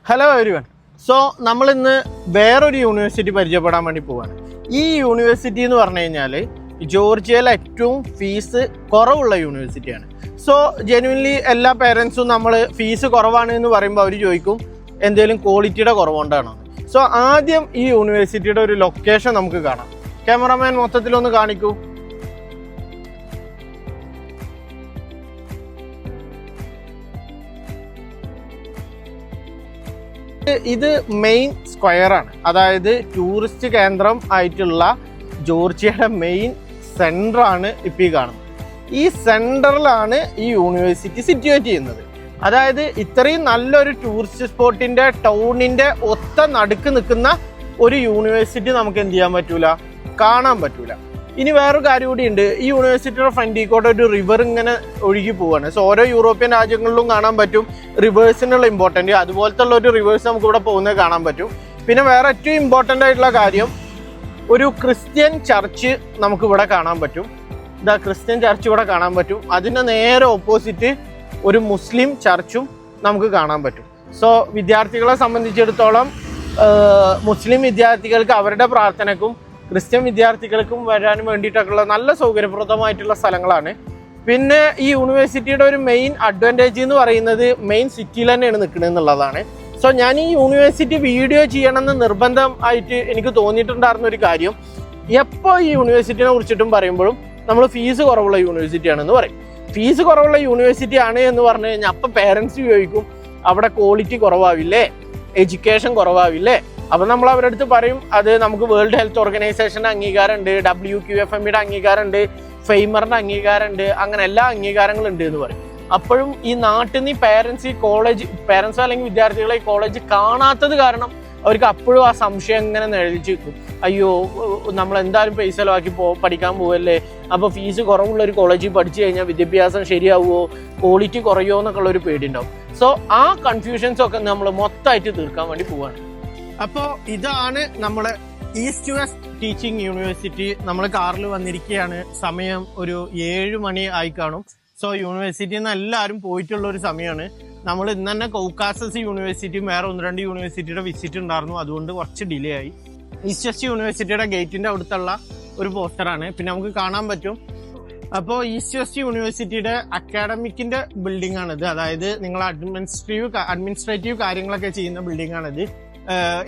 Hello everyone. So നമ്മളിന്ന് വേറൊരു university പരിചയപ്പെടാൻ വേണ്ടി പോവാണ്. ഈ യൂണിവേഴ്സിറ്റി എന്ന് പറഞ്ഞു കഴിഞ്ഞാൽ ജോർജിയയിലെ ഏറ്റവും ഫീസ് കുറവുള്ള യൂണിവേഴ്സിറ്റിയാണ്. സോ ജെന്യുവൻലി എല്ലാ പേരൻസും നമ്മൾ ഫീസ് കുറവാണ് എന്ന് പറയുമ്പോൾ അവർ ചോദിക്കും എന്തെങ്കിലും ക്വാളിറ്റിയുടെ കുറവുകൊണ്ടാണോ. സോ ആദ്യം ഈ യൂണിവേഴ്സിറ്റിയുടെ ഒരു ലൊക്കേഷൻ നമുക്ക് കാണാം. ക്യാമറാമാൻ മൊത്തത്തിലൊന്ന് കാണിക്കൂ. ഇത് മെയിൻ സ്ക്വയർ ആണ്, അതായത് ടൂറിസ്റ്റ് കേന്ദ്രം ആയിട്ടുള്ള ജോർജിയയുടെ മെയിൻ സെന്റർ ആണ് ഇപ്പം ഈ കാണുന്നത്. ഈ സെന്ററിലാണ് ഈ യൂണിവേഴ്സിറ്റി സിറ്റുവേറ്റ് ചെയ്യുന്നത്. അതായത് ഇത്രയും നല്ലൊരു ടൂറിസ്റ്റ് സ്പോട്ടിന്റെ ടൗണിന്റെ ഒത്ത നടുക്ക് നിൽക്കുന്ന ഒരു യൂണിവേഴ്സിറ്റി നമുക്ക് എന്ത് ചെയ്യാൻ പറ്റൂല, കാണാൻ പറ്റൂല. ഇനി വേറൊരു കാര്യം കൂടി ഉണ്ട്. ഈ യൂണിവേഴ്സിറ്റിയുടെ ഫ്രണ്ടിക്കൂടെ ഒരു റിവർ ഇങ്ങനെ ഒഴുകി പോവാണ്. സോ ഓരോ യൂറോപ്യൻ രാജ്യങ്ങളിലും കാണാൻ പറ്റും റിവേഴ്സിനുള്ള ഇമ്പോർട്ടൻറ്റ്. അതുപോലത്തെ ഉള്ള ഒരു റിവേഴ്സ് നമുക്ക് ഇവിടെ പോകുന്നത് കാണാൻ പറ്റും. പിന്നെ വേറെ ഏറ്റവും ഇമ്പോർട്ടൻ്റ് ആയിട്ടുള്ള കാര്യം, ഒരു ക്രിസ്ത്യൻ ചർച്ച് നമുക്ക് ഇവിടെ കാണാൻ പറ്റും. ഇതാ ക്രിസ്ത്യൻ ചർച്ച് ഇവിടെ കാണാൻ പറ്റും. അതിന് നേരെ ഓപ്പോസിറ്റ് ഒരു മുസ്ലിം ചർച്ചും നമുക്ക് കാണാൻ പറ്റും. സോ വിദ്യാർത്ഥികളെ സംബന്ധിച്ചിടത്തോളം മുസ്ലിം വിദ്യാർത്ഥികൾക്ക് അവരുടെ പ്രാർത്ഥനയ്ക്കും ക്രിസ്ത്യൻ വിദ്യാർത്ഥികൾക്കും വരാൻ വേണ്ടിയിട്ടൊക്കെയുള്ള നല്ല സൗകര്യപ്രദമായിട്ടുള്ള സ്ഥലങ്ങളാണ്. പിന്നെ ഈ യൂണിവേഴ്സിറ്റിയുടെ ഒരു മെയിൻ അഡ്വാൻറ്റേജ് എന്ന് പറയുന്നത് മെയിൻ സിറ്റിയിൽ തന്നെയാണ് നിൽക്കുന്നത് എന്നുള്ളതാണ്. സോ ഞാൻ ഈ യൂണിവേഴ്സിറ്റി വീഡിയോ ചെയ്യണമെന്ന് നിർബന്ധമായിട്ട് എനിക്ക് തോന്നിയിട്ടുണ്ടായിരുന്ന ഒരു കാര്യം, എപ്പോൾ ഈ യൂണിവേഴ്സിറ്റിനെ കുറിച്ചിട്ടും പറയുമ്പോഴും നമ്മൾ ഫീസ് കുറവുള്ള യൂണിവേഴ്സിറ്റിയാണെന്ന് പറയും. ഫീസ് കുറവുള്ള യൂണിവേഴ്സിറ്റി ആണ് എന്ന് പറഞ്ഞു കഴിഞ്ഞാൽ അപ്പം പേരൻസ് ചോദിക്കും അവിടെ ക്വാളിറ്റി കുറവാവില്ലേ, എഡ്യൂക്കേഷൻ കുറവാവില്ലേ. അപ്പം നമ്മൾ അവരുടെ അടുത്ത് പറയും അത് നമുക്ക് വേൾഡ് ഹെൽത്ത് ഓർഗനൈസേഷൻ്റെ അംഗീകാരമുണ്ട്, WQFMയുടെ അംഗീകാരമുണ്ട്, ഫെയ്മറിൻ്റെ അംഗീകാരമുണ്ട്, അങ്ങനെ എല്ലാ അംഗീകാരങ്ങളും ഉണ്ട് എന്ന് പറയും. അപ്പോഴും ഈ നാട്ടിൽ നിന്ന് പേരൻസ് അല്ലെങ്കിൽ വിദ്യാർത്ഥികളെ ഈ കോളേജ് കാണാത്തത് കാരണം അവർക്ക് അപ്പോഴും ആ സംശയം ഇങ്ങനെ നിഴലിച്ച് വെക്കും. അയ്യോ നമ്മൾ എന്തായാലും പൈസ ചിലവാക്കി പഠിക്കാൻ പോവല്ലേ, അപ്പോൾ ഫീസ് കുറവുള്ള ഒരു കോളേജിൽ പഠിച്ചു കഴിഞ്ഞാൽ വിദ്യാഭ്യാസം ശരിയാവുമോ, ക്വാളിറ്റി കുറയുമോ എന്നൊക്കെ ഉള്ളൊരു പേടിയുണ്ടാവും. സോ ആ കൺഫ്യൂഷൻസ് ഒക്കെ നമ്മൾ മൊത്തമായിട്ട് തീർക്കാൻ വേണ്ടി പോവാണ്. അപ്പോൾ ഇതാണ് നമ്മുടെ ഈസ്റ്റ് വെസ്റ്റ് ടീച്ചിങ് യൂണിവേഴ്സിറ്റി. നമ്മൾ കാറിൽ വന്നിരിക്കുകയാണ്. സമയം ഒരു 7 മണി ആയി കാണും. സോ യൂണിവേഴ്സിറ്റിയിൽ നിന്ന് എല്ലാവരും പോയിട്ടുള്ള ഒരു സമയമാണ്. നമ്മൾ ഇന്ന് തന്നെ കൗക്കാസസ് യൂണിവേഴ്സിറ്റിയും വേറെ 1-2 യൂണിവേഴ്സിറ്റിയുടെ വിസിറ്റ് ഉണ്ടായിരുന്നു, അതുകൊണ്ട് കുറച്ച് ഡിലേ ആയി. ഈസ്റ്റ് വെസ്റ്റ് യൂണിവേഴ്സിറ്റിയുടെ ഗേറ്റിന്റെ അടുത്തുള്ള ഒരു പോസ്റ്ററാണ്. പിന്നെ നമുക്ക് കാണാൻ പറ്റും. അപ്പോൾ ഈസ്റ്റ് വെസ്റ്റ് യൂണിവേഴ്സിറ്റിയുടെ അക്കാഡമിക്കിന്റെ ബിൽഡിംഗ് ആണിത്. അതായത് നിങ്ങൾ അഡ്മിനിസ്ട്രേറ്റീവ് കാര്യങ്ങളൊക്കെ ചെയ്യുന്ന ബിൽഡിംഗ് ആണിത്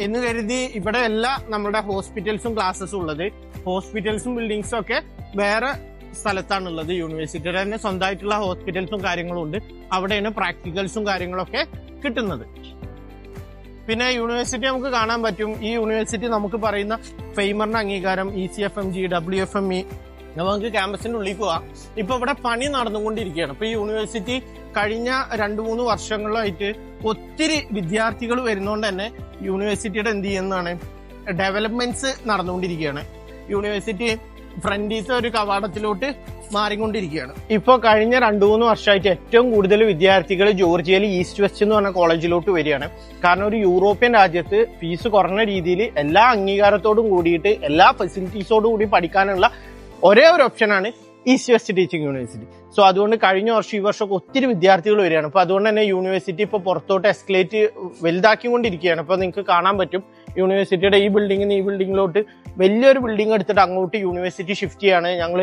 എന്ന് കരുതി ഇവിടെ എല്ലാ നമ്മുടെ ഹോസ്പിറ്റൽസും ക്ലാസ്സസും ഉള്ളത്. ഹോസ്പിറ്റൽസും ബിൽഡിങ്സും ഒക്കെ വേറെ സ്ഥലത്താണുള്ളത്. യൂണിവേഴ്സിറ്റിയുടെ തന്നെ സ്വന്തമായിട്ടുള്ള ഹോസ്പിറ്റൽസും കാര്യങ്ങളും ഉണ്ട്. അവിടെയാണ് പ്രാക്ടിക്കൽസും കാര്യങ്ങളൊക്കെ കിട്ടുന്നത്. പിന്നെ യൂണിവേഴ്സിറ്റി നമുക്ക് കാണാൻ പറ്റും. ഈ യൂണിവേഴ്സിറ്റി നമുക്ക് പറയുന്ന ഫെയ്മറിന്റെ അംഗീകാരം, ECFMG, WFME. നമുക്ക് ക്യാമ്പസിന്റെ ഉള്ളിൽ പോവാം. ഇപ്പൊ ഇവിടെ പണി നടന്നുകൊണ്ടിരിക്കുകയാണ്. ഇപ്പൊ ഈ യൂണിവേഴ്സിറ്റി കഴിഞ്ഞ 2-3 വർഷങ്ങളായിട്ട് ഒത്തിരി വിദ്യാർത്ഥികൾ വരുന്നതുകൊണ്ട് തന്നെ യൂണിവേഴ്സിറ്റിയുടെ എന്ത് ചെയ്യുന്നതാണ്, ഡെവലപ്മെന്റ്സ് നടന്നുകൊണ്ടിരിക്കുകയാണ്. യൂണിവേഴ്സിറ്റി ഫ്രണ്ടിലത്തെ ഒരു കവാടത്തിലോട്ട് മാറിക്കൊണ്ടിരിക്കുകയാണ്. ഇപ്പോൾ കഴിഞ്ഞ 2-3 വർഷമായിട്ട് ഏറ്റവും കൂടുതൽ വിദ്യാർത്ഥികൾ ജോർജിയയിൽ ഈസ്റ്റ് വെസ്റ്റ് എന്ന് പറഞ്ഞ കോളേജിലോട്ട് വരികയാണ്. കാരണം ഒരു യൂറോപ്യൻ രാജ്യത്ത് ഫീസ് കുറഞ്ഞ രീതിയിൽ എല്ലാ അംഗീകാരത്തോടും കൂടിയിട്ട് എല്ലാ ഫെസിലിറ്റീസോടും കൂടി പഠിക്കാനുള്ള ഒരേ ഒരു ഓപ്ഷനാണ് east west teaching university. So അതുകൊണ്ട് കഴിഞ്ഞ വർഷം ഈ വർഷമൊക്കെ ഒത്തിരി വിദ്യാർത്ഥികൾ വരികയാണ്. അപ്പോൾ അതുകൊണ്ട് തന്നെ യൂണിവേഴ്സിറ്റി ഇപ്പോൾ പുറത്തോട്ട് എസ്കലേറ്റ് വലുതാക്കിക്കൊണ്ടിരിക്കുകയാണ്. ഇപ്പോൾ നിങ്ങൾക്ക് കാണാൻ പറ്റും യൂണിവേഴ്സിറ്റിയുടെ ഈ ബിൽഡിങ്ങിൽ നിന്ന് ഈ ബിൽഡിങ്ങിലോട്ട് വലിയൊരു ബിൽഡിംഗ് എടുത്തിട്ട് അങ്ങോട്ട് യൂണിവേഴ്സിറ്റി ഷിഫ്റ്റ് ചെയ്യാണ്. ഞങ്ങൾ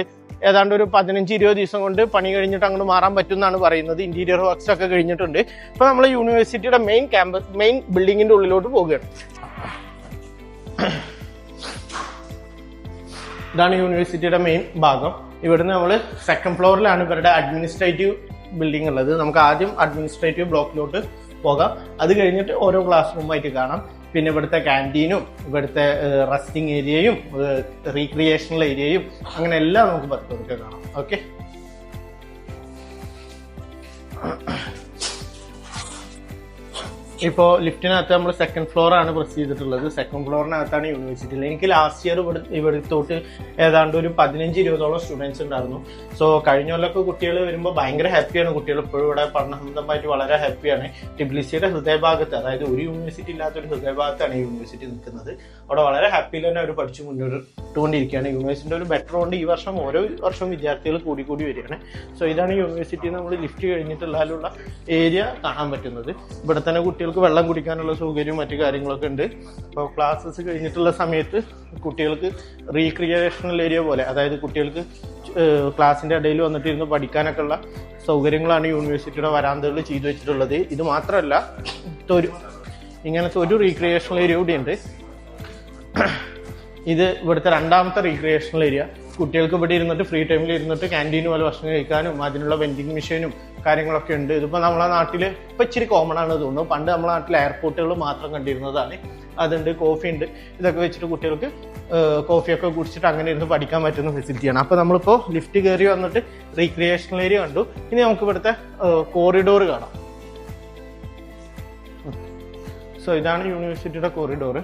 ഏതാണ്ട് ഒരു 15-20 ദിവസം കൊണ്ട് പണി കഴിഞ്ഞിട്ട് അങ്ങോട്ട് മാറാൻ പറ്റും എന്നാണ് പറയുന്നത്. ഇന്റീരിയർ വർക്ക്സ് ഒക്കെ കഴിഞ്ഞിട്ടുണ്ട്. ഇപ്പോൾ നമ്മൾ യൂണിവേഴ്സിറ്റിയുടെ മെയിൻ ബിൽഡിങ്ങിന്റെ ഉള്ളിലോട്ട് പോവുകയാണ്. ഇതാണ് യൂണിവേഴ്സിറ്റിയുടെ മെയിൻ ഭാഗം. ഇവിടുന്ന് നമ്മൾ 2nd ഫ്ലോറിലാണ് ഇവരുടെ അഡ്മിനിസ്ട്രേറ്റീവ് ബിൽഡിംഗ് ഉള്ളത്. നമുക്ക് ആദ്യം അഡ്മിനിസ്ട്രേറ്റീവ് ബ്ലോക്കിലോട്ട് പോകാം. അത് കഴിഞ്ഞിട്ട് ഓരോ ക്ലാസ് റൂമായിട്ട് കാണാം. പിന്നെ ഇവിടുത്തെ ക്യാൻറ്റീനും ഇവിടുത്തെ റെസ്റ്റിംഗ് ഏരിയയും റീക്രിയേഷണൽ ഏരിയയും അങ്ങനെ എല്ലാം നമുക്ക് പതുക്കെ കാണാം. ഓക്കെ, ഇപ്പോൾ ലിഫ്റ്റിനകത്ത് നമ്മൾ 2nd ഫ്ലോറാണ് പ്രസ് ചെയ്തിട്ടുള്ളത്. 2nd ഫ്ലോറിനകത്താണ് യൂണിവേഴ്സിറ്റിയിൽ. എനിക്ക് ലാസ്റ്റ് ഇയർ ഇവിടുത്തോട്ട് ഏതാണ്ട് ഒരു 15-20ഓളം സ്റ്റുഡൻസ് ഉണ്ടായിരുന്നു. സോ കഴിഞ്ഞ കൊല്ലമൊക്കെ കുട്ടികൾ വരുമ്പോൾ ഭയങ്കര ഹാപ്പിയാണ്. കുട്ടികൾ ഇപ്പോഴും ഇവിടെ പഠനസംബന്ധമായിട്ട് വളരെ ഹാപ്പിയാണ്. ടിബ്ലിസിയുടെ ഹൃദയഭാഗത്ത്, അതായത് ഒരു യൂണിവേഴ്സിറ്റി ഇല്ലാത്തൊരു ഹൃദയഭാഗത്താണ് ഈ യൂണിവേഴ്സിറ്റി നിൽക്കുന്നത്. അവിടെ വളരെ ഹാപ്പിയിൽ തന്നെ അവർ പഠിച്ചു മുന്നോട്ടുകൊണ്ടിരിക്കുകയാണ്. യൂണിവേഴ്സിറ്റിയുടെ ഒരു ബെറ്റർ കൊണ്ട് ഈ വർഷം ഓരോ വർഷവും വിദ്യാർത്ഥികൾ കൂടി വരികയാണ്. സോ ഇതാണ് യൂണിവേഴ്സിറ്റിയിൽ നമ്മൾ ലിഫ്റ്റ് കഴിഞ്ഞിട്ടുള്ള ഏരിയ കാണാൻ പറ്റുന്നത്. ഇവിടെ തന്നെ കുട്ടികൾ കുട്ടികൾക്ക് വെള്ളം കുടിക്കാനുള്ള സൗകര്യവും മറ്റു കാര്യങ്ങളൊക്കെ ഉണ്ട്. അപ്പോൾ ക്ലാസ്സസ് കഴിഞ്ഞിട്ടുള്ള സമയത്ത് കുട്ടികൾക്ക് റീക്രിയേഷണൽ ഏരിയ പോലെ, അതായത് കുട്ടികൾക്ക് ക്ലാസ്സിൻ്റെ ഇടയിൽ വന്നിട്ടിരുന്ന് പഠിക്കാനൊക്കെ ഉള്ള സൗകര്യങ്ങളാണ് യൂണിവേഴ്സിറ്റിയുടെ വരാന്തകളിൽ ചെയ്തു വെച്ചിട്ടുള്ളത്. ഇത് മാത്രമല്ല, ഇങ്ങനത്തെ ഒരു റീക്രിയേഷണൽ ഏരിയ കൂടി ഉണ്ട്. ഇത് ഇവിടുത്തെ രണ്ടാമത്തെ റീക്രിയേഷണൽ ഏരിയ. കുട്ടികൾക്ക് ഇവിടെ ഇരുന്നിട്ട് ഫ്രീ ടൈമിൽ ഇരുന്നിട്ട് ക്യാൻറ്റീൻ പോലെ ഭക്ഷണം കഴിക്കാനും അതിനുള്ള വെൻഡിങ് മെഷീനും കാര്യങ്ങളൊക്കെ ഉണ്ട്. ഇതിപ്പോൾ നമ്മളെ നാട്ടിൽ ഇപ്പം ഇച്ചിരി കോമൺ ആണ് തോന്നുന്നു. പണ്ട് നമ്മളെ നാട്ടിൽ എയർപോർട്ടുകൾ മാത്രം കണ്ടിരുന്നതാണ്. അതുണ്ട്, കോഫി ഉണ്ട്. ഇതൊക്കെ വെച്ചിട്ട് കുട്ടികൾക്ക് കോഫിയൊക്കെ കുടിച്ചിട്ട് അങ്ങനെ ഇരുന്ന് പഠിക്കാൻ പറ്റുന്ന ഫെസിലിറ്റിയാണ്. അപ്പോൾ നമ്മളിപ്പോൾ ലിഫ്റ്റ് കയറി വന്നിട്ട് റീക്രിയേഷണൽ ഏരിയ കണ്ടു. ഇനി നമുക്ക് ഇവിടുത്തെ കോറിഡോർ കാണാം. സോ ഇതാണ് യൂണിവേഴ്സിറ്റിയുടെ കോറിഡോർ.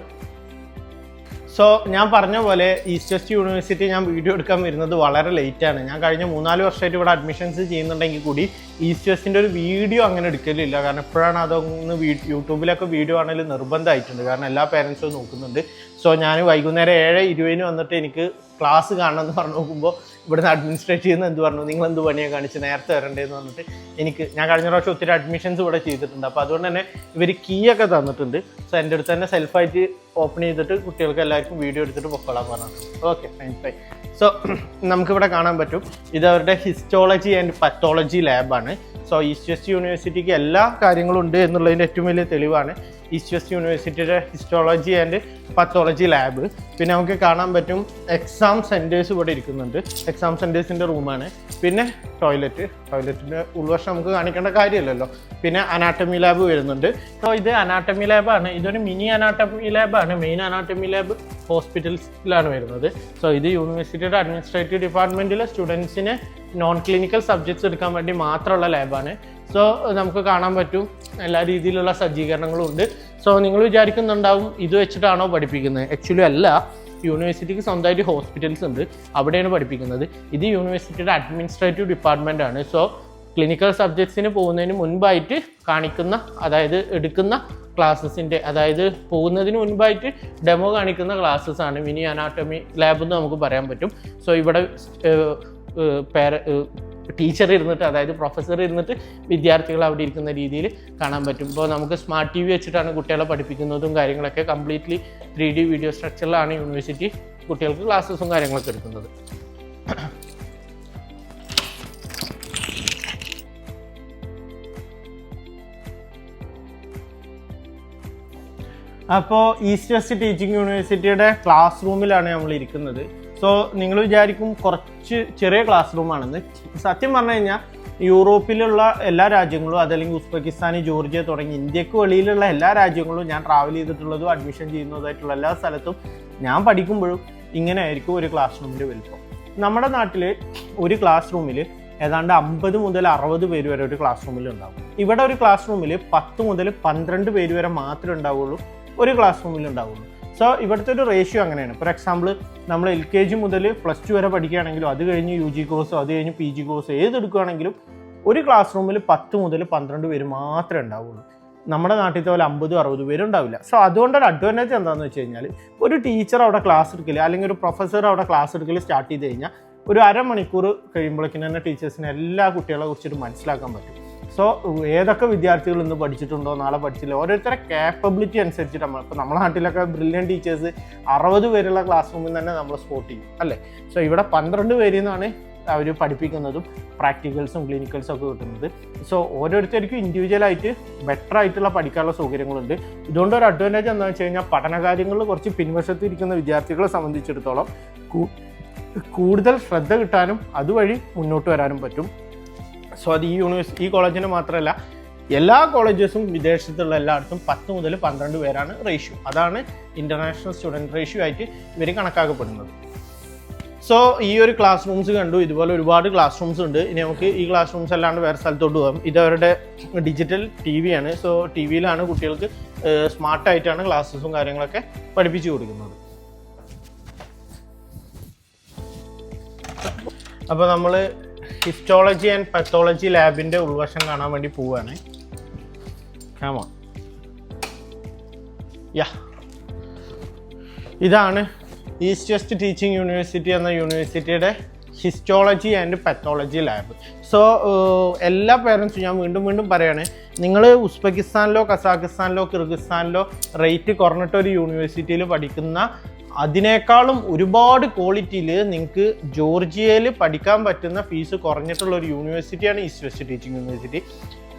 സോ ഞാൻ പറഞ്ഞ പോലെ ഈസ്റ്റ് വെസ്റ്റ് യൂണിവേഴ്സിറ്റി ഞാൻ വീഡിയോ എടുക്കാൻ വരുന്നത് വളരെ ലേറ്റാണ്. ഞാൻ കഴിഞ്ഞ 3-4 വർഷമായിട്ട് ഇവിടെ അഡ്മിഷൻസ് ചെയ്യുന്നുണ്ടെങ്കിൽ കൂടി ഈസ്റ്റ് വെസ്റ്റിൻ്റെ ഒരു വീഡിയോ അങ്ങനെ എടുക്കലില്ല. കാരണം എപ്പോഴാണ് അതൊന്ന് യൂട്യൂബിലൊക്കെ വീഡിയോ ആണെങ്കിലും നിർബന്ധമായിട്ടുണ്ട്. കാരണം എല്ലാ പേരൻസും നോക്കുന്നുണ്ട്. സോ ഞാൻ വൈകുന്നേരം 7:20 വന്നിട്ട് എനിക്ക് ക്ലാസ് കാണണമെന്ന് പറഞ്ഞു നോക്കുമ്പോൾ ഇവിടുന്ന് അഡ്മിനിസ്ട്രേറ്റ് ചെയ്യുന്ന എന്ത് പറഞ്ഞു, നിങ്ങൾ എന്ത് പണിയാണ് കാണിച്ച് നേരത്തെ വരണ്ടേന്ന് പറഞ്ഞിട്ട് ഞാൻ കഴിഞ്ഞ പ്രാവശ്യം ഒത്തിരി അഡ്മിഷൻസ് ഇവിടെ ചെയ്തിട്ടുണ്ട്. അപ്പോൾ അതുകൊണ്ട് തന്നെ ഇവർ കീ ഒക്കെ തന്നിട്ടുണ്ട്. സോ എൻ്റെ അടുത്ത് തന്നെ സെൽഫായിട്ട് ഓപ്പൺ ചെയ്തിട്ട് കുട്ടികൾക്ക് എല്ലാവർക്കും വീഡിയോ എടുത്തിട്ട് പൊക്കോളാൻ പറഞ്ഞു. Okay, fine. സോ നമുക്കിവിടെ കാണാൻ പറ്റും, ഇത് അവരുടെ ഹിസ്റ്റോളജി ആൻഡ് പത്തോളജി ലാബാണ്. സോ ഈസ്റ്റ് വെസ്റ്റ് യൂണിവേഴ്സിറ്റിക്ക് എല്ലാ കാര്യങ്ങളും ഉണ്ട് എന്നുള്ളതിൻ്റെ ഏറ്റവും വലിയ തെളിവാണ് ഈസ്റ്റ് വെസ്റ്റ് യൂണിവേഴ്സിറ്റിയുടെ ഹിസ്റ്റോളജി ആൻഡ് പത്തോളജി ലാബ്. പിന്നെ നമുക്ക് കാണാൻ പറ്റും എക്സാം സെൻറ്റേഴ്സ് ഇവിടെ ഇരിക്കുന്നുണ്ട്. എക്സാം സെൻറ്റേഴ്സിൻ്റെ റൂമാണ്. പിന്നെ ടോയ്ലറ്റിൻ്റെ ഉൾവശം നമുക്ക് കാണിക്കേണ്ട കാര്യമില്ലല്ലോ. പിന്നെ അനാട്ടമി ലാബ് വരുന്നുണ്ട്. സോ ഇത് അനാട്ടമി ലാബാണ്. ഇതൊരു മിനി അനാട്ടമി ലാബാണ്. മെയിൻ അനാട്ടമി ലാബ് ഹോസ്പിറ്റൽസിലാണ് വരുന്നത്. സോ ഇത് യൂണിവേഴ്സിറ്റിയുടെ അഡ്മിനിസ്ട്രേറ്റീവ് ഡിപ്പാർട്ട്മെൻറ്റിലെ സ്റ്റുഡൻസിന് നോൺ ക്ലിനിക്കൽ സബ്ജക്ട്സ് എടുക്കാൻ വേണ്ടി മാത്രമുള്ള ലാബാണ്. സോ നമുക്ക് കാണാൻ പറ്റും എല്ലാ രീതിയിലുള്ള സജ്ജീകരണങ്ങളും ഉണ്ട്. സോ നിങ്ങൾ വിചാരിക്കുന്നുണ്ടാവും ഇത് വെച്ചിട്ടാണോ പഠിപ്പിക്കുന്നത്. ആക്ച്വലി അല്ല, യൂണിവേഴ്സിറ്റിക്ക് സ്വന്തമായിട്ട് ഹോസ്പിറ്റൽസ് ഉണ്ട്, അവിടെയാണ് പഠിപ്പിക്കുന്നത്. ഇത് യൂണിവേഴ്സിറ്റിയുടെ അഡ്മിനിസ്ട്രേറ്റീവ് ഡിപ്പാർട്ട്മെൻ്റ് ആണ്. സോ ക്ലിനിക്കൽ സബ്ജക്ട്സിന് പോകുന്നതിന് മുൻപായിട്ട് കാണിക്കുന്ന, അതായത് എടുക്കുന്ന ക്ലാസ്സസിൻ്റെ, അതായത് പോകുന്നതിന് മുൻപായിട്ട് ഡെമോ കാണിക്കുന്ന ക്ലാസ്സസ് ആണ് മിനി അനാട്ടമി ലാബ് എന്ന് നമുക്ക് പറയാൻ പറ്റും. സോ ഇവിടെ ടീച്ചർ ഇരുന്നിട്ട്, അതായത് പ്രൊഫസർ ഇരുന്നിട്ട് വിദ്യാർത്ഥികൾ അവിടെ ഇരിക്കുന്ന രീതിയിൽ കാണാൻ പറ്റും. ഇപ്പോൾ നമുക്ക് സ്മാർട്ട് TV വെച്ചിട്ടാണ് കുട്ടികളെ പഠിപ്പിക്കുന്നതും കാര്യങ്ങളൊക്കെ. കംപ്ലീറ്റ്ലി 3D വീഡിയോ സ്ട്രക്ചറിലാണ് യൂണിവേഴ്സിറ്റി കുട്ടികൾക്ക് ക്ലാസ്സസും കാര്യങ്ങളൊക്കെ എടുക്കുന്നത്. അപ്പോൾ ഈസ്റ്റ് വെസ്റ്റ് ടീച്ചിങ് യൂണിവേഴ്സിറ്റിയുടെ ക്ലാസ് റൂമിലാണ് നമ്മൾ ഇരിക്കുന്നത്. സോ നിങ്ങൾ വിചാരിക്കും കുറച്ച് ചെറിയ ക്ലാസ് റൂമാണെന്ന്. സത്യം പറഞ്ഞു കഴിഞ്ഞാൽ യൂറോപ്പിലുള്ള എല്ലാ രാജ്യങ്ങളും, അതല്ലെങ്കിൽ ഉസ്ബെക്കിസ്ഥാൻ, ജോർജിയ തുടങ്ങി ഇന്ത്യക്ക് വെളിയിലുള്ള എല്ലാ രാജ്യങ്ങളും ഞാൻ ട്രാവൽ ചെയ്തിട്ടുള്ളതും അഡ്മിഷൻ ചെയ്യുന്നതായിട്ടുള്ള എല്ലാ സ്ഥലത്തും ഞാൻ പഠിക്കുമ്പോഴും ഇങ്ങനെ ആയിരിക്കും ഒരു ക്ലാസ് റൂമിൻ്റെ വലുപ്പം. നമ്മുടെ നാട്ടിൽ ഒരു ക്ലാസ് റൂമിൽ ഏതാണ്ട് 50 മുതൽ 60 പേര് വരെ ഒരു ക്ലാസ് റൂമിൽ ഉണ്ടാവും. ഇവിടെ ഒരു ക്ലാസ് റൂമിൽ 10 മുതൽ 12 പേര് വരെ മാത്രമേ ഉണ്ടാവുള്ളൂ, ഒരു ക്ലാസ് റൂമിൽ ഉണ്ടാവുള്ളൂ. സോ ഇവിടുത്തെ ഒരു റേഷ്യോ അങ്ങനെയാണ്. ഫോർ എക്സാമ്പിൾ നമ്മൾ LKG മുതൽ +2 വരെ പഠിക്കുകയാണെങ്കിലും, അത് കഴിഞ്ഞ് UG കോഴ്സോ അത് കഴിഞ്ഞ് PG കോഴ്സോ ഏതെടുക്കുകയാണെങ്കിലും ഒരു ക്ലാസ് റൂമിൽ 10 മുതൽ 12 പേര് മാത്രമേ ഉണ്ടാവുള്ളൂ. നമ്മുടെ നാട്ടിലത്തെ പോലെ 50-60 പേര് ഉണ്ടാവില്ല. സോ അതുകൊണ്ടൊരു അഡ്വാൻറ്റേജ് എന്താണെന്ന് വെച്ച് കഴിഞ്ഞാൽ, ഒരു ടീച്ചർ അവിടെ ക്ലാസ് എടുക്കൽ അല്ലെങ്കിൽ ഒരു പ്രൊഫസർ അവിടെ ക്ലാസ് എടുക്കൽ സ്റ്റാർട്ട് ചെയ്ത് കഴിഞ്ഞാൽ ഒരു അരമണിക്കൂർ കഴിയുമ്പോഴേക്കും തന്നെ ടീച്ചേഴ്സിന് എല്ലാ കുട്ടികളെ കുറിച്ചിട്ട് മനസ്സിലാക്കാൻ പറ്റും. സോ ഏതൊക്കെ വിദ്യാർത്ഥികൾ ഇന്ന് പഠിച്ചിട്ടുണ്ടോ, നാളെ പഠിച്ചില്ല, ഓരോരുത്തരുടെ ക്യാപ്പബിലിറ്റി അനുസരിച്ചിട്ട് ഇപ്പോൾ നമ്മുടെ നാട്ടിലൊക്കെ ബ്രില്യൻ ടീച്ചേഴ്സ് 60 പേരുള്ള ക്ലാസ് റൂമിൽ തന്നെ നമ്മൾ സ്പോട്ട് ചെയ്യും അല്ലേ. സോ ഇവിടെ 12 പേരിൽ നിന്നാണ് അവർ പഠിപ്പിക്കുന്നതും പ്രാക്ടിക്കൽസും ക്ലിനിക്കൽസും ഒക്കെ കിട്ടുന്നത്. സോ ഓരോരുത്തർക്കും ഇൻഡിവിജ്വലായിട്ട് ബെറ്റർ ആയിട്ടുള്ള പഠിക്കാനുള്ള സൗകര്യങ്ങളുണ്ട്. ഇതുകൊണ്ട് ഒരു അഡ്വാൻറ്റേജ് എന്താണെന്ന് വെച്ച് കഴിഞ്ഞാൽ, പഠനകാര്യങ്ങളിൽ കുറച്ച് പിൻവശത്ത് ഇരിക്കുന്ന വിദ്യാർത്ഥികളെ സംബന്ധിച്ചിടത്തോളം കൂടുതൽ ശ്രദ്ധ കിട്ടാനും അതുവഴി മുന്നോട്ട് വരാനും പറ്റും. സോ അത് ഈ കോളേജിന് മാത്രമല്ല, എല്ലാ കോളേജസും വിദേശത്തുള്ള എല്ലായിടത്തും 10 മുതൽ 12 പേരാണ് റേഷ്യോ. അതാണ് ഇൻ്റർനാഷണൽ സ്റ്റുഡൻറ്റ് റേഷ്യോ ആയിട്ട് ഇവർ കണക്കാക്കപ്പെടുന്നത്. സോ ഈ ഒരു ക്ലാസ് റൂംസ് കണ്ടു. ഇതുപോലെ ഒരുപാട് ക്ലാസ് റൂംസ് ഉണ്ട്. ഇനി നമുക്ക് ഈ ക്ലാസ് റൂംസ് അല്ലാണ്ട് വേറെ സ്ഥലത്തോട്ട് പോകാം. ഇതവരുടെ ഡിജിറ്റൽ TV ആണ്. സോ TVയിലാണ് കുട്ടികൾക്ക് സ്മാർട്ടായിട്ടാണ് ക്ലാസ്സസും കാര്യങ്ങളൊക്കെ പഠിപ്പിച്ചു കൊടുക്കുന്നത്. അപ്പോൾ നമ്മൾ ഹിസ്റ്റോളജി ആൻഡ് പത്തോളജി ലാബിൻ്റെ ഉൾവശം കാണാൻ വേണ്ടി പോവുകയാണ്. ഇതാണ് ഈസ്റ്റ് വെസ്റ്റ് ടീച്ചിങ് യൂണിവേഴ്സിറ്റി എന്ന യൂണിവേഴ്സിറ്റിയുടെ histology and pathology lab. So so എല്ലാ പേരൻസും ഞാൻ വീണ്ടും പറയാണ്, നിങ്ങൾ ഉസ്ബെക്കിസ്ഥാനിലോ കസാഖിസ്ഥാനിലോ കിർഗിസ്ഥാനിലോ റേറ്റ് കുറഞ്ഞിട്ടൊരു യൂണിവേഴ്സിറ്റിയിൽ പഠിക്കുന്ന അതിനേക്കാളും ഒരുപാട് ക്വാളിറ്റിയിൽ നിങ്ങൾക്ക് ജോർജിയയിൽ പഠിക്കാൻ പറ്റുന്ന ഫീസ് കുറഞ്ഞിട്ടുള്ള ഒരു യൂണിവേഴ്സിറ്റിയാണ് ഈസ്റ്റ് വെസ്റ്റ് ടീച്ചിങ് യൂണിവേഴ്സിറ്റി.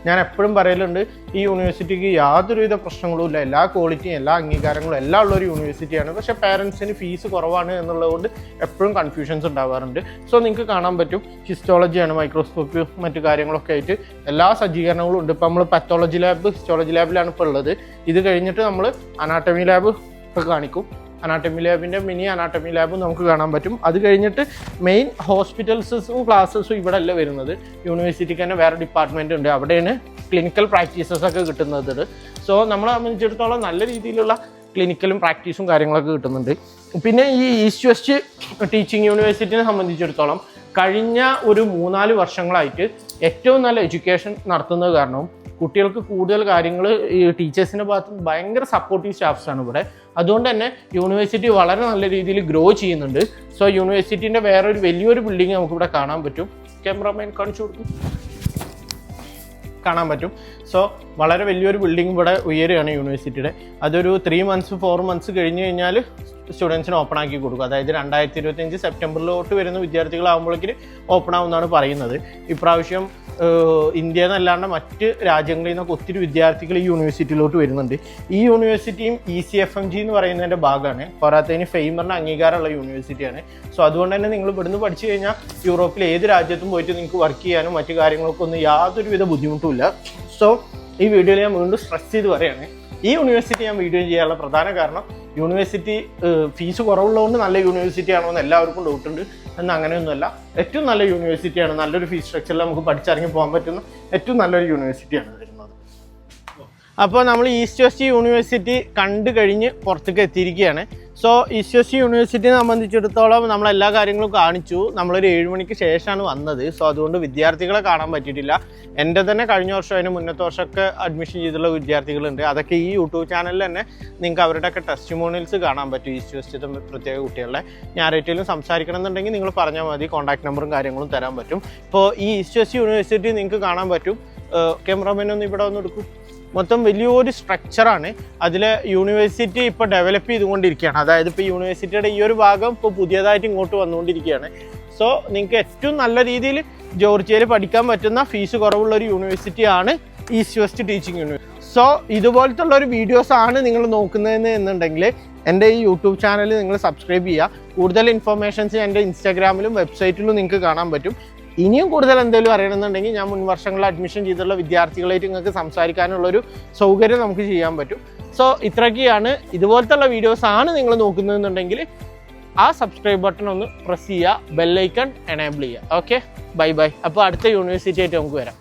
ഞാൻ എപ്പോഴും പറയലുണ്ട്, ഈ യൂണിവേഴ്സിറ്റിക്ക് യാതൊരുവിധ പ്രശ്നങ്ങളും ഇല്ല, എല്ലാ ക്വാളിറ്റിയും എല്ലാ അംഗീകാരങ്ങളും എല്ലാം ഉള്ള ഒരു യൂണിവേഴ്സിറ്റിയാണ്. പക്ഷേ പാരൻസിന് ഫീസ് കുറവാണ് എന്നുള്ളതുകൊണ്ട് എപ്പോഴും കൺഫ്യൂഷൻസ് ഉണ്ടാവാറുണ്ട്. സോ നിങ്ങൾക്ക് കാണാൻ പറ്റും, ഹിസ്റ്റോളജിയാണ്, മൈക്രോസ്കോപ്പ് മറ്റു കാര്യങ്ങളൊക്കെ ആയിട്ട് എല്ലാ സജ്ജീകരണങ്ങളും ഉണ്ട്. ഇപ്പോൾ നമ്മൾ പത്തോളജി ലാബ് ഹിസ്റ്റോളജി ലാബിലാണ് ഇപ്പോൾ ഉള്ളത്. ഇത് കഴിഞ്ഞിട്ട് നമ്മൾ അനാട്ടമി ലാബ് ഇപ്പോൾ കാണിക്കും. അനാട്ടമി ലാബിൻ്റെ മിനി അനാട്ടമി ലാബും നമുക്ക് കാണാൻ പറ്റും. അത് കഴിഞ്ഞിട്ട് മെയിൻ ഹോസ്പിറ്റൽസും ക്ലാസ്സസും ഇവിടെ അല്ല വരുന്നത്. യൂണിവേഴ്സിറ്റിക്ക് തന്നെ വേറെ ഡിപ്പാർട്ട്മെൻ്റ് ഉണ്ട്, അവിടെയാണ് ക്ലിനിക്കൽ പ്രാക്ടീസസൊക്കെ കിട്ടുന്നത്. സോ നമ്മളെ സംബന്ധിച്ചിടത്തോളം നല്ല രീതിയിലുള്ള ക്ലിനിക്കലും പ്രാക്ടീസും കാര്യങ്ങളൊക്കെ കിട്ടുന്നുണ്ട്. പിന്നെ ഈ ഈസ്റ്റ് വെസ്റ്റ് ടീച്ചിങ് യൂണിവേഴ്സിറ്റിനെ സംബന്ധിച്ചിടത്തോളം കഴിഞ്ഞ ഒരു 3-4 വർഷങ്ങളായിട്ട് ഏറ്റവും നല്ല എഡ്യൂക്കേഷൻ നടത്തുന്നത് കാരണവും കുട്ടികൾക്ക് കൂടുതൽ കാര്യങ്ങൾ ഈ ടീച്ചേഴ്സിൻ്റെ ഭാഗത്ത് ഭയങ്കര സപ്പോർട്ടീവ് സ്റ്റാഫ്സാണ് ഇവിടെ. അതുകൊണ്ട് തന്നെ യൂണിവേഴ്സിറ്റി വളരെ നല്ല രീതിയിൽ ഗ്രോ ചെയ്യുന്നുണ്ട്. സോ യൂണിവേഴ്സിറ്റീൻ്റെ വേറൊരു വലിയൊരു ബിൽഡിംഗ് നമുക്കിവിടെ കാണാൻ പറ്റും. ക്യാമറാമാൻ കാണിച്ചു കൊടുക്കും, കാണാൻ പറ്റും. സോ വളരെ വലിയൊരു ബിൽഡിംഗ് ഇവിടെ ഉയരുകയാണ് യൂണിവേഴ്സിറ്റിയുടെ. അതൊരു 3 months 4 months കഴിഞ്ഞ് കഴിഞ്ഞാൽ സ്റ്റുഡൻസിന് ഓപ്പൺ ആക്കി കൊടുക്കും. അതായത് 2025 സെപ്റ്റംബറിലോട്ട് വരുന്ന വിദ്യാർത്ഥികളാകുമ്പോഴേക്കും ഓപ്പൺ ആവുമെന്നാണ് പറയുന്നത്. ഇപ്രാവശ്യം ഇന്ത്യ എന്നല്ലാണ്ട് മറ്റ് രാജ്യങ്ങളിൽ നിന്നൊക്കെ ഒത്തിരി വിദ്യാർത്ഥികൾ ഈ യൂണിവേഴ്സിറ്റിയിലോട്ട് വരുന്നുണ്ട്. ഈ യൂണിവേഴ്സിറ്റിയും ECFMG എന്ന് പറയുന്നതിൻ്റെ ഭാഗമാണ്. പോരാത്തതിന് ഫെയ്മറിന് അംഗീകാരമുള്ള യൂണിവേഴ്സിറ്റിയാണ്. സോ അതുകൊണ്ട് തന്നെ നിങ്ങൾ ഇവിടുന്ന് പഠിച്ചു കഴിഞ്ഞാൽ യൂറോപ്പിലെ ഏത് രാജ്യത്തും പോയിട്ട് നിങ്ങൾക്ക് വർക്ക് ചെയ്യാനും മറ്റു കാര്യങ്ങൾക്കും ഒന്നും യാതൊരുവിധ ബുദ്ധിമുട്ടുമില്ല. സോ ഈ വീഡിയോയിൽ ഞാൻ വീണ്ടും സ്ട്രെസ് ചെയ്ത് പറയുകയാണ്, ഈ യൂണിവേഴ്സിറ്റി ഞാൻ വീഡിയോ ചെയ്യാനുള്ള പ്രധാന കാരണം യൂണിവേഴ്സിറ്റി ഫീസ് കുറവുള്ളതുകൊണ്ട് നല്ല യൂണിവേഴ്സിറ്റി ആണോ എന്ന് എല്ലാവർക്കും ഡൗട്ടുണ്ട്. എന്ന് അങ്ങനെയൊന്നുമല്ല, ഏറ്റവും നല്ല യൂണിവേഴ്സിറ്റിയാണ്. നല്ലൊരു ഫീസ് സ്ട്രക്ചറിൽ നമുക്ക് പഠിച്ചിറങ്ങി പോകാൻ പറ്റുന്ന ഏറ്റവും നല്ലൊരു യൂണിവേഴ്സിറ്റിയാണ് വരുന്നത്. അപ്പോൾ നമ്മൾ ഈസ്റ്റ് വെസ്റ്റ് യൂണിവേഴ്സിറ്റി കണ്ടു കഴിഞ്ഞ് പുറത്തേക്ക് എത്തിയിരിക്കുകയാണ്. സോ ഈസ്റ്റ് വെസ്റ്റ് യൂണിവേഴ്സിറ്റിയെ സംബന്ധിച്ചിടത്തോളം നമ്മളെല്ലാ കാര്യങ്ങളും കാണിച്ചു. നമ്മളൊരു 7 മണിക്ക് ശേഷമാണ് വന്നത്. സോ അതുകൊണ്ട് വിദ്യാർത്ഥികളെ കാണാൻ പറ്റിയിട്ടില്ല. എൻ്റെ തന്നെ കഴിഞ്ഞ വർഷം അതിന് മുന്നത്തെ വർഷമൊക്കെ അഡ്മിഷൻ ചെയ്തിട്ടുള്ള വിദ്യാർത്ഥികളുണ്ട്. അതൊക്കെ ഈ യൂട്യൂബ് ചാനലിൽ തന്നെ നിങ്ങൾക്ക് അവരുടെയൊക്കെ ടെസ്റ്റിമോണിയൽസ് കാണാൻ പറ്റും. ഈസ്റ്റ് വെസ്റ്റത്തെ പ്രത്യേക കുട്ടികളെ ഞാൻ ആരെങ്കിലും സംസാരിക്കണം എന്നുണ്ടെങ്കിൽ നിങ്ങൾ പറഞ്ഞാൽ മതി, കോൺടാക്ട് നമ്പറും കാര്യങ്ങളും തരാൻ പറ്റും. ഇപ്പോൾ ഈ ഈസ്റ്റ് വെസ്റ്റ് യൂണിവേഴ്സിറ്റി നിങ്ങൾക്ക് കാണാൻ പറ്റും. ക്യാമറാമാൻ ഒന്ന് ഇവിടെ വന്ന് എടുക്കും. മൊത്തം വലിയൊരു സ്ട്രക്ചറാണ്. അതിൽ യൂണിവേഴ്സിറ്റി ഇപ്പോൾ ഡെവലപ്പ് ചെയ്തുകൊണ്ടിരിക്കുകയാണ്. അതായത് ഇപ്പോൾ യൂണിവേഴ്സിറ്റിയുടെ ഈ ഒരു ഭാഗം ഇപ്പോൾ പുതിയതായിട്ട് ഇങ്ങോട്ട് വന്നുകൊണ്ടിരിക്കുകയാണ്. സോ നിങ്ങൾക്ക് ഏറ്റവും നല്ല രീതിയിൽ ജോർജിയയിൽ പഠിക്കാൻ പറ്റുന്ന ഫീസ് കുറവുള്ള ഒരു യൂണിവേഴ്സിറ്റിയാണ് east west teaching university. So ഇതുപോലത്തുള്ള ഒരു വീഡിയോസാണ് നിങ്ങൾ നോക്കുന്നതെന്ന് എന്നുണ്ടെങ്കിൽ എൻ്റെ ഈ യൂട്യൂബ് ചാനൽ നിങ്ങൾ സബ്സ്ക്രൈബ് ചെയ്യുക. കൂടുതൽ ഇൻഫർമേഷൻസ് എൻ്റെ ഇൻസ്റ്റാഗ്രാമിലും വെബ്സൈറ്റിലും നിങ്ങൾക്ക് കാണാൻ പറ്റും. ഇനിയും കൂടുതൽ എന്തെങ്കിലും അറിയണമെന്നുണ്ടെങ്കിൽ ഞാൻ മുൻ വർഷങ്ങളിൽ അഡ്മിഷൻ ചെയ്തിട്ടുള്ള വിദ്യാർത്ഥികളായിട്ട് നിങ്ങൾക്ക് സംസാരിക്കാനുള്ളൊരു സൗകര്യം നമുക്ക് ചെയ്യാൻ പറ്റും. സോ ഇത്രയൊക്കെയാണ്. ഇതുപോലത്തുള്ള വീഡിയോസാണ് നിങ്ങൾ നോക്കുന്നതെന്നുണ്ടെങ്കിൽ ആ സബ്സ്ക്രൈബ് ബട്ടൺ ഒന്ന് പ്രസ് ചെയ്യുക, ബെല്ലൈക്കൺ എനേബിൾ ചെയ്യുക. Okay, bye. അപ്പോൾ അടുത്ത യൂണിവേഴ്സിറ്റി ആയിട്ട് നമുക്ക് വരാം.